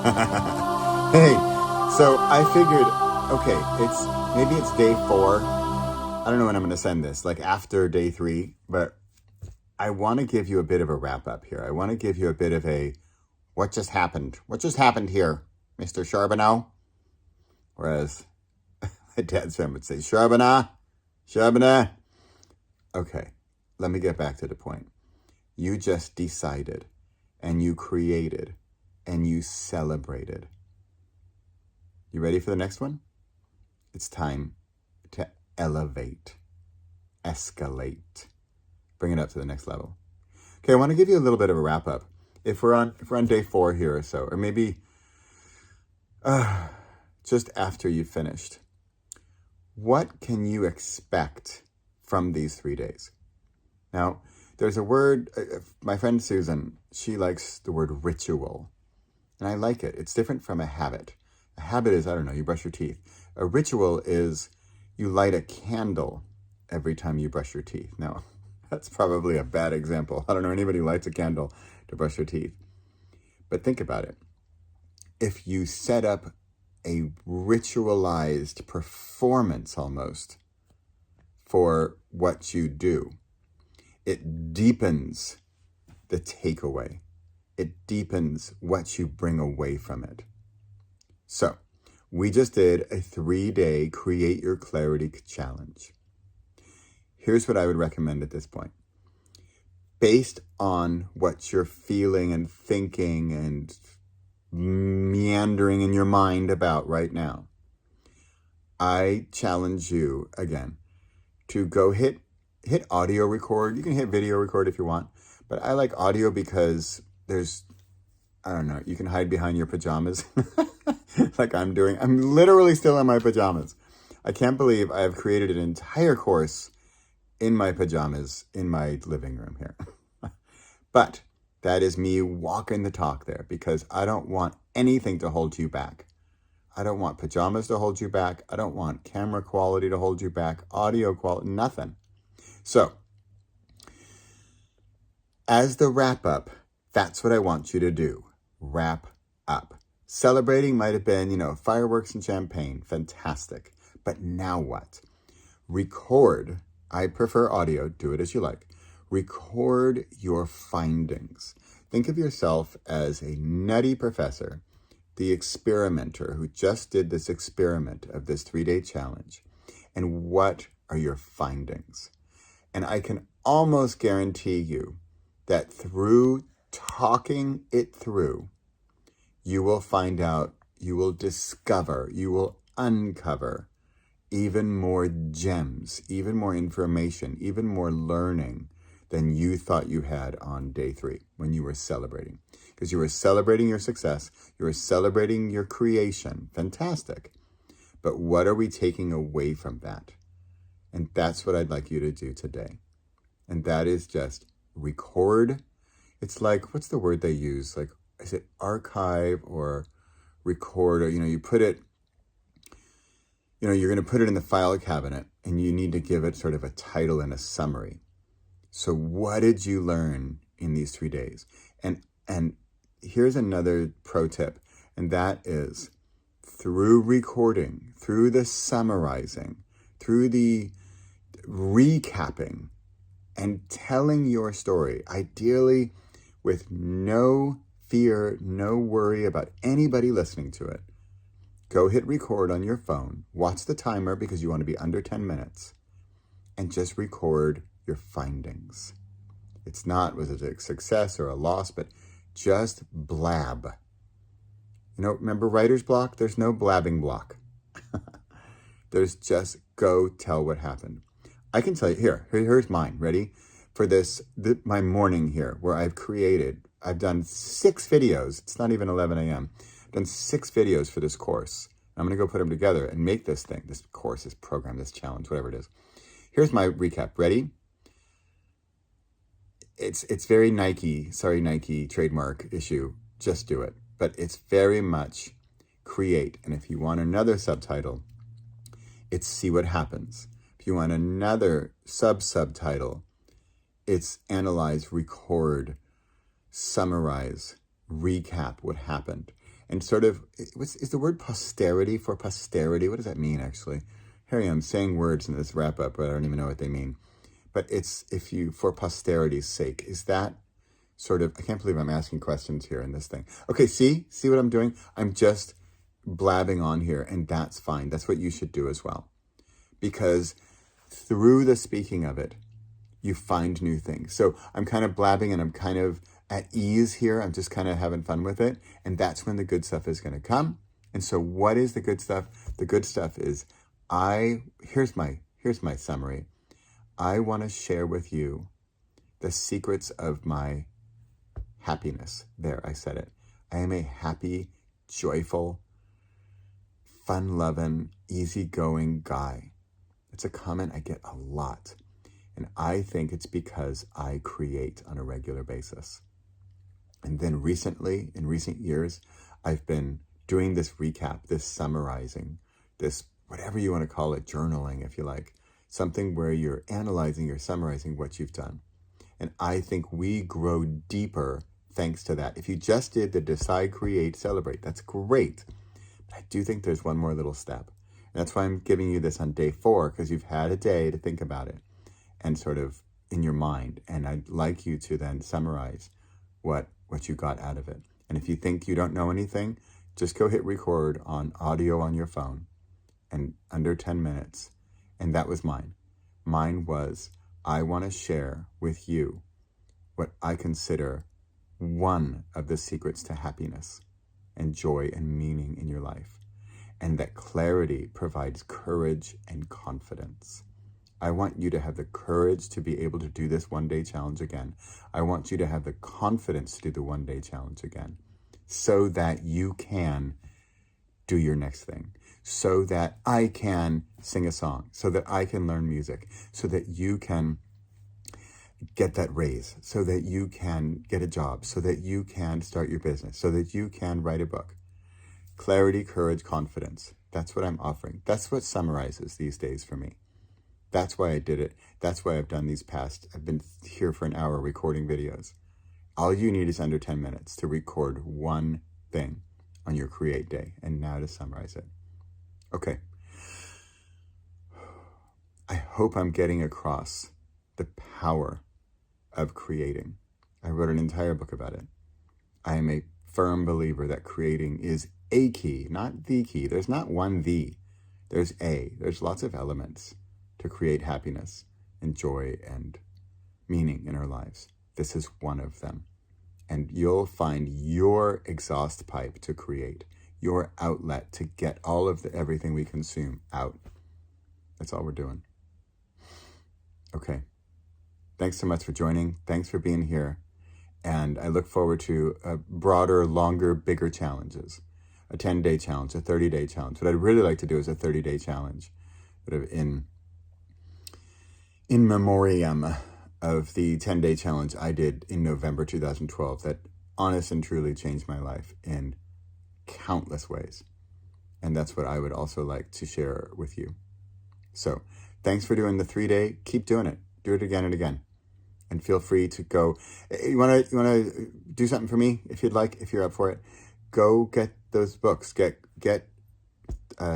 Hey, so I figured, okay, maybe it's day 4. I don't know when I'm going to send this, like after day 3, but I want to give you a bit of a wrap up here. I want to give you a bit of a what just happened? What just happened here, Mr. Charbonneau? Whereas my dad's friend would say, Charbonneau, Charbonneau. Okay, let me get back to the point. You just decided and you created and you celebrated. You ready for the next one? It's time to elevate, escalate, bring it up to the next level. Okay, I want to give you a little bit of a wrap up. If we're on day 4 here or so, or maybe just after you've finished, what can you expect from these 3 days? Now, there's a word, my friend Susan, she likes the word ritual, and I like it. It's different from a habit. A habit is, I don't know, you brush your teeth. A ritual is you light a candle every time you brush your teeth. Now, that's probably a bad example. I don't know anybody who lights a candle to brush their teeth. But think about it. If you set up a ritualized performance almost for what you do, it deepens the takeaway. It deepens what you bring away from it. So, we just did a 3-day Create Your Clarity Challenge. Here's what I would recommend at this point. Based on what you're feeling and thinking and meandering in your mind about right now, I challenge you again to go hit audio record. You can hit video record if you want, but I like audio because I don't know, you can hide behind your pajamas like I'm doing. I'm literally still in my pajamas. I can't believe I have created an entire course in my pajamas in my living room here. But that is me walking the talk there because I don't want anything to hold you back. I don't want pajamas to hold you back. I don't want camera quality to hold you back, audio quality, nothing. So, as the wrap up, that's what I want you to do. Wrap up. Celebrating might have been, fireworks and champagne. Fantastic. But now what? Record. I prefer audio. Do it as you like. Record your findings. Think of yourself as a nutty professor, the experimenter who just did this experiment of this 3-day challenge. And what are your findings? And I can almost guarantee you that through talking it through, you will find out, you will discover, you will uncover even more gems, even more information, even more learning than you thought you had on day 3 when you were celebrating. Because you were celebrating your success, you were celebrating your creation. Fantastic. But what are we taking away from that? And that's what I'd like you to do today. And that is just record. It's like, what's the word they use? Like, is it archive or record? Or, you put it, you're going to put it in the file cabinet and you need to give it sort of a title and a summary. So what did you learn in these 3 days? And here's another pro tip. And that is through recording, through the summarizing, through the recapping and telling your story, ideally with no fear, no worry about anybody listening to it. Go hit record on your phone, watch the timer because you want to be under 10 minutes, and just record your findings. It's not, was it a success or a loss, but just blab. Remember writer's block? There's no blabbing block. There's just go tell what happened. I can tell you, here's mine. Ready? For my morning here, where I've done 6 videos. It's not even 11 a.m. I've done 6 videos for this course. I'm going to go put them together and make this thing, this course, this program, this challenge, whatever it is. Here's my recap. Ready? It's very Nike trademark issue. Just do it. But it's very much create. And if you want another subtitle, it's see what happens. If you want another subtitle, it's analyze, record, summarize, recap what happened. And sort of, is the word posterity for posterity? What does that mean, actually? Here I am saying words in this wrap up, but I don't even know what they mean. But it's for posterity's sake. Is that sort of, I can't believe I'm asking questions here in this thing. Okay, see what I'm doing? I'm just blabbing on here, and that's fine. That's what you should do as well. Because through the speaking of it, you find new things. So I'm kind of blabbing and I'm kind of at ease here. I'm just kind of having fun with it. And that's when the good stuff is going to come. And so what is the good stuff? The good stuff is here's my summary. I want to share with you the secrets of my happiness. There, I said it. I am a happy, joyful, fun-loving, easygoing guy. It's a comment I get a lot. And I think it's because I create on a regular basis. And then in recent years, I've been doing this recap, this summarizing, this whatever you want to call it, journaling, if you like, something where you're analyzing, you're summarizing what you've done. And I think we grow deeper thanks to that. If you just did the decide, create, celebrate, that's great. But I do think there's one more little step. And that's why I'm giving you this on day 4, because you've had a day to think about it and sort of in your mind. And I'd like you to then summarize what you got out of it. And if you think you don't know anything, just go hit record on audio on your phone and under 10 minutes. And that was mine. Mine was, I want to share with you what I consider one of the secrets to happiness and joy and meaning in your life. And that clarity provides courage and confidence. I want you to have the courage to be able to do this one-day challenge again. I want you to have the confidence to do the one-day challenge again, so that you can do your next thing, so that I can sing a song, so that I can learn music, so that you can get that raise, so that you can get a job, so that you can start your business, so that you can write a book. Clarity, courage, confidence. That's what I'm offering. That's what summarizes these days for me. That's why I did it. That's why I've done I've been here for an hour recording videos. All you need is under 10 minutes to record one thing on your create day. And now to summarize it. Okay. I hope I'm getting across the power of creating. I wrote an entire book about it. I am a firm believer that creating is a key, not the key. There's not one the. There's a. There's lots of elements to create happiness and joy and meaning in our lives. This is one of them. And you'll find your exhaust pipe to create, your outlet to get all of everything we consume out. That's all we're doing. Okay. Thanks so much for joining. Thanks for being here. And I look forward to broader, longer, bigger challenges. A 10-day challenge, a 30-day challenge. What I'd really like to do is a 30-day challenge, sort of in memoriam of the 10-day challenge I did in November 2012 that honest and truly changed my life in countless ways. And that's what I would also like to share with you. So thanks for doing the 3-day. Keep doing it. Do it again and again. And feel free to go. You want to do something for me if you'd like, if you're up for it. Go get those books. Get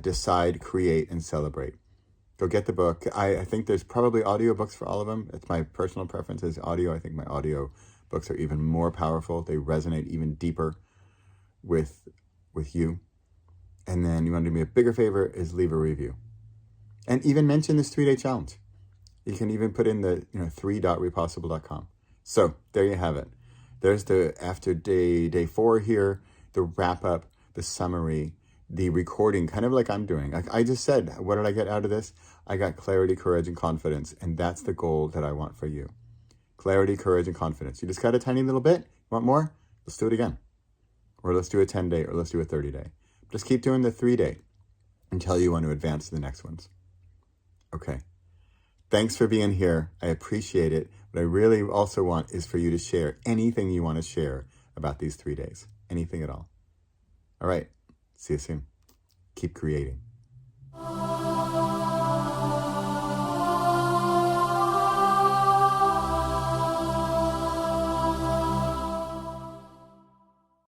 Decide, Create, and Celebrate. Go get the book. I think there's probably audiobooks for all of them. It's my personal preference is audio. I think my audio books are even more powerful. They resonate even deeper with you. And then you want to do me a bigger favor is leave a review. And even mention this 3-day challenge. You can even put in the 3.repossible.com. So there you have it. There's the after day 4 here, the wrap up, the summary, the recording, kind of like I'm doing. Like I just said, what did I get out of this? I got clarity, courage, and confidence. And that's the goal that I want for you. Clarity, courage, and confidence. You just got a tiny little bit. Want more? Let's do it again. Or let's do a 10-day, or let's do a 30-day. Just keep doing the 3-day until you want to advance to the next ones. Okay. Thanks for being here. I appreciate it. What I really also want is for you to share anything you want to share about these 3 days. Anything at all. All right. See you soon. Keep creating.